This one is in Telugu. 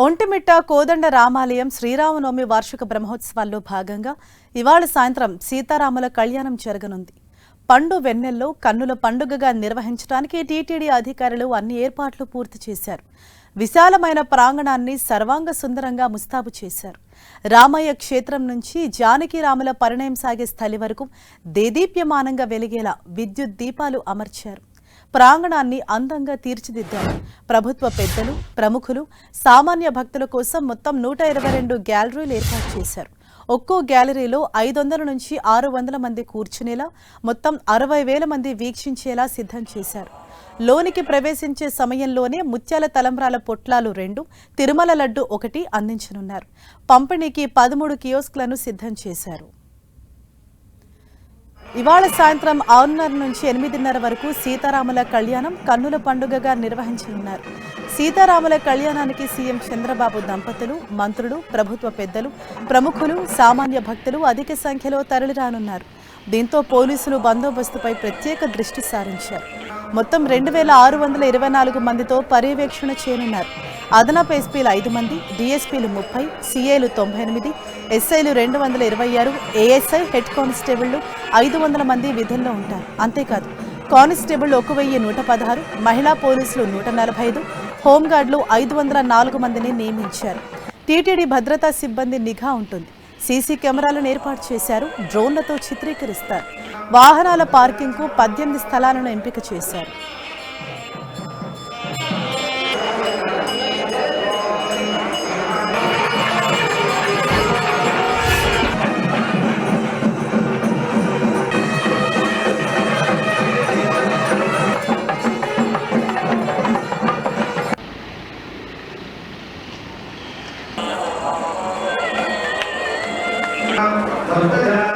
ఒంటిమిట్ట కోదండ రామాలయం శ్రీరామనవమి వార్షిక బ్రహ్మోత్సవాల్లో భాగంగా ఇవాళ సాయంత్రం సీతారాముల కళ్యాణం జరగనుంది. పండు వెన్నెల్లో కన్నుల పండుగగా నిర్వహించడానికి టీటీడీ అధికారులు అన్ని ఏర్పాట్లు పూర్తి చేశారు. విశాలమైన ప్రాంగణాన్ని సర్వాంగ సుందరంగా ముస్తాబు చేశారు. రామయ్య క్షేత్రం నుంచి జానకిరాముల పరిణయం సాగే స్థలి వరకు దేదీప్యమానంగా వెలిగేలా విద్యుత్ దీపాలు అమర్చారు. ప్రాంగణాన్ని అందంగా తీర్చిదిద్దారు. ప్రభుత్వ పెద్దలు, ప్రముఖులు, సామాన్య భక్తుల కోసం మొత్తం 122 గ్యాలరీలు ఏర్పాటు చేశారు. ఒక్కో గ్యాలరీలో 500 నుంచి 600 మంది కూర్చునేలా, మొత్తం 60,000 మంది వీక్షించేలా సిద్ధం చేశారు. లోనికి ప్రవేశించే సమయంలోనే ముత్యాల తలంబ్రాల పొట్లాలు 2, తిరుమల లడ్డు 1 అందించనున్నారు. పంపిణీకి 13 కియోస్క్లను సిద్ధం చేశారు. ఇవాళ సాయంత్రం 6:30 నుంచి 8:30 వరకు సీతారాముల కళ్యాణం కన్నుల పండుగగా నిర్వహించనున్నారు. సీతారాముల కళ్యాణానికి సీఎం చంద్రబాబు దంపతులు, మంత్రులు, ప్రభుత్వ పెద్దలు, ప్రముఖులు, సామాన్య భక్తులు అధిక సంఖ్యలో తరలిరానున్నారు. దీంతో పోలీసులు బందోబస్తుపై ప్రత్యేక దృష్టి సారించారు. మొత్తం 2,624 మందితో పర్యవేక్షణ చేయనున్నారు. అదనపు ఎస్పీలు 5 మంది, డీఎస్పీలు 30, సీఏలు 98, ఎస్ఐలు 226, ఏఎస్ఐ, హెడ్ కానిస్టేబుళ్లు 500 మంది విధుల్లో ఉంటారు. అంతేకాదు కానిస్టేబుళ్లు 1,116, మహిళా పోలీసులు 145, హోంగార్డులు 504 మందిని నియమించారు. టీటీడీ భద్రతా సిబ్బంది నిఘా ఉంటుంది. సీసీ కెమెరాలను ఏర్పాటు చేశారు. డ్రోన్లతో చిత్రీకరిస్తారు. వాహనాల పార్కింగ్కు 18 స్థలాలను ఎంపిక చేశారు. Gracias.